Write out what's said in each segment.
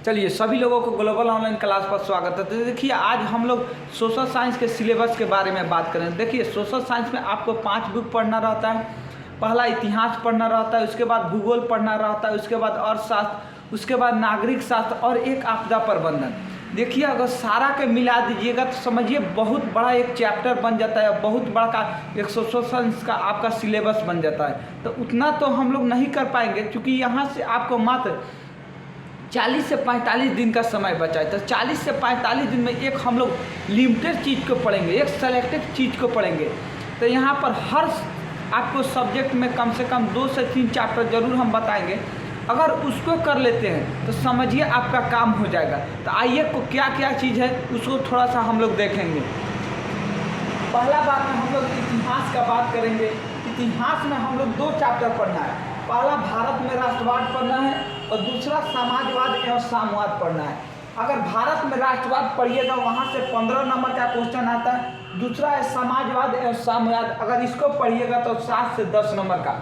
चलिए सभी लोगों को ग्लोबल ऑनलाइन क्लास पर स्वागत है। तो देखिए आज हम लोग सोशल साइंस के सिलेबस के बारे में बात करें। देखिए सोशल साइंस में आपको 5 बुक पढ़ना रहता है। पहला इतिहास पढ़ना रहता है, उसके बाद भूगोल पढ़ना रहता है, उसके बाद अर्थशास्त्र, उसके बाद नागरिक शास्त्र और एक आपदा प्रबंधन। देखिए अगर सारा के मिला दीजिएगा तो समझिए बहुत बड़ा एक चैप्टर बन जाता है, बहुत बड़ा का एक सोशल साइंस का आपका सिलेबस बन जाता है। तो उतना तो हम लोग नहीं कर पाएंगे क्योंकि यहाँ से आपको मात्र 40 से 45 दिन का समय बचा है। तो 40 से 45 दिन में एक हम लोग लिमिटेड चीज़ को पढ़ेंगे, एक सेलेक्टेड चीज़ को पढ़ेंगे। तो यहाँ पर हर आपको सब्जेक्ट में कम से कम 2 से 3 चैप्टर जरूर हम बताएंगे। अगर उसको कर लेते हैं तो समझिए आपका काम हो जाएगा। तो आइए को क्या क्या चीज़ है उसको थोड़ा सा हम लोग देखेंगे। पहला बात में हम लोग इतिहास का बात करेंगे। इतिहास में हम लोग 2 चैप्टर पढ़ना है। पहला भारत में राष्ट्रवाद पढ़ना है और दूसरा समाजवाद एवं साम्यवाद पढ़ना है। अगर भारत में राष्ट्रवाद पढ़िएगा वहाँ से 15 नंबर का क्वेश्चन आता है। दूसरा है समाजवाद एवं साम्यवाद, अगर इसको पढ़िएगा तो 7 से 10 नंबर का।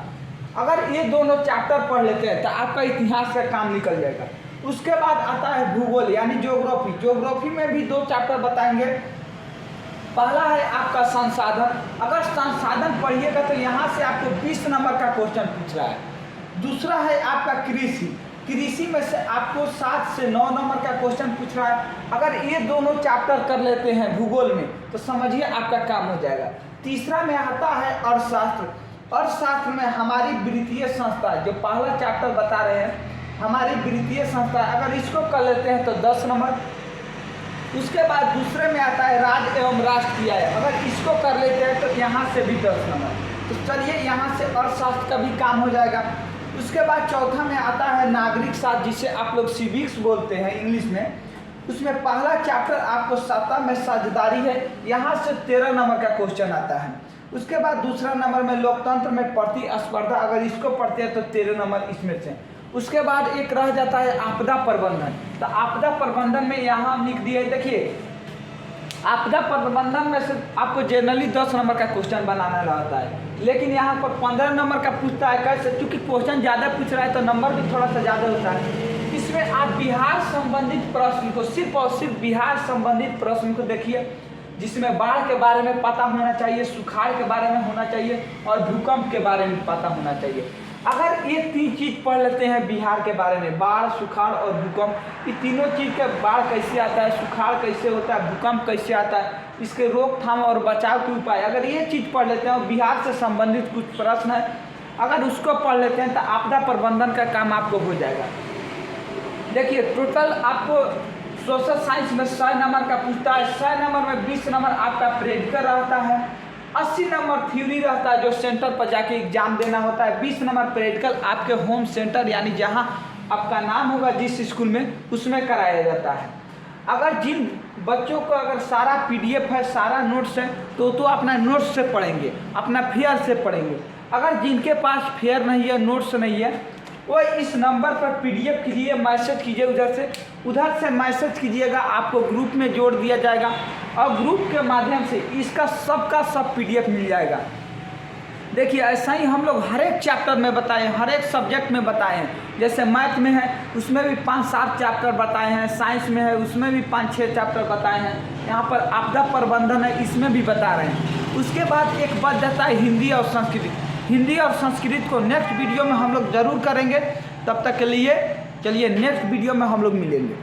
अगर ये दोनों चैप्टर पढ़ लेते हैं तो आपका इतिहास का काम निकल जाएगा। उसके बाद आता है भूगोल यानी ज्योग्राफी। ज्योग्राफी में भी 2 चैप्टर बताएंगे। पहला है आपका संसाधन। अगर संसाधन पढ़िएगा तो यहाँ से आपको 20 नंबर का क्वेश्चन पूछ रहा है। दूसरा है आपका कृषि। कृषि में से आपको 7 से 9 नंबर का क्वेश्चन पूछ रहा है। अगर ये दोनों चैप्टर कर लेते हैं भूगोल में तो समझिए आपका काम हो जाएगा। तीसरा में आता है अर्थशास्त्र। अर्थशास्त्र में हमारी वित्तीय संस्था, जो पहला चैप्टर बता रहे हैं हमारी वित्तीय संस्था, अगर इसको कर लेते हैं तो 10 नंबर। उसके बाद दूसरे में आता है राज्य एवं राष्ट्र किया है। अगर इसको कर लेते हैं तो यहाँ से भी 10 नंबर। तो चलिए यहाँ से अर्थशास्त्र का भी काम हो जाएगा। उसके बाद चौथा में आता है नागरिक शास्त्र, जिसे आप लोग सिविक्स बोलते हैं इंग्लिश में। उसमें पहला चैप्टर आपको सत्ता में साझेदारी है, यहाँ से 13 नंबर का क्वेश्चन आता है। उसके बाद दूसरा नंबर में लोकतंत्र में प्रतिस्पर्धा, अगर इसको पढ़ते हैं तो 13 नंबर इसमें से। उसके बाद एक रह जाता है आपदा प्रबंधन। तो आपदा प्रबंधन में यहाँ लिख दिए, देखिए आपदा प्रबंधन में से आपको जनरली 10 नंबर का क्वेश्चन बनाना रहता है, लेकिन यहाँ पर 15 नंबर का पूछता है। कैसे? क्योंकि क्वेश्चन ज़्यादा पूछ रहा है तो नंबर भी थोड़ा सा ज़्यादा होता है। इसमें आप बिहार संबंधित प्रश्न को, सिर्फ और सिर्फ बिहार संबंधित प्रश्न को देखिए, जिसमें बाढ़ के बारे में पता होना चाहिए, सुखाड़ के बारे में होना चाहिए और भूकंप के बारे में पता होना चाहिए। अगर ये 3 चीज़ पढ़ लेते हैं बिहार के बारे में, बाढ़, सुखाड़ और भूकंप, ये तीनों चीज़ का बाढ़ कैसे आता है, सुखाड़ कैसे होता है, भूकंप कैसे आता है, इसके रोकथाम और बचाव के उपाय, अगर ये चीज़ पढ़ लेते हैं और बिहार से संबंधित कुछ प्रश्न है अगर उसको पढ़ लेते हैं तो आपदा प्रबंधन का काम आपको हो जाएगा। देखिए टोटल आपको सोशल साइंस में 100 नंबर का पूछता है। 100 नंबर में 20 नंबर आपका प्रैक्टिकल रहता है, 80 नंबर थ्योरी रहता है जो सेंटर पर जाके एग्जाम देना होता है। 20 नंबर प्रैक्टिकल आपके होम सेंटर यानी जहां आपका नाम होगा जिस स्कूल में उसमें कराया जाता है। अगर जिन बच्चों को अगर सारा PDF है, सारा नोट्स है तो अपना नोट्स से पढ़ेंगे, अपना फेयर से पढ़ेंगे। अगर जिनके पास फेयर नहीं है, नोट्स नहीं है, वो इस नंबर पर PDF कीजिए, मैसेज कीजिए, उधर से मैसेज कीजिएगा, आपको ग्रुप में जोड़ दिया जाएगा और ग्रुप के माध्यम से इसका सबका सब PDF मिल जाएगा। देखिए ऐसा ही हम लोग हर एक चैप्टर में बताए, हर एक सब्जेक्ट में बताए हैं। जैसे मैथ में है उसमें भी 5-7 चैप्टर बताए हैं, साइंस में है उसमें भी 5-6 चैप्टर बताए हैं, यहाँ पर आपदा प्रबंधन है इसमें भी बता रहे हैं। उसके बाद एक बच जाता है हिंदी और संस्कृत। हिंदी और संस्कृत को नेक्स्ट वीडियो में हम लोग ज़रूर करेंगे। तब तक के लिए चलिए नेक्स्ट वीडियो में हम लोग मिलेंगे।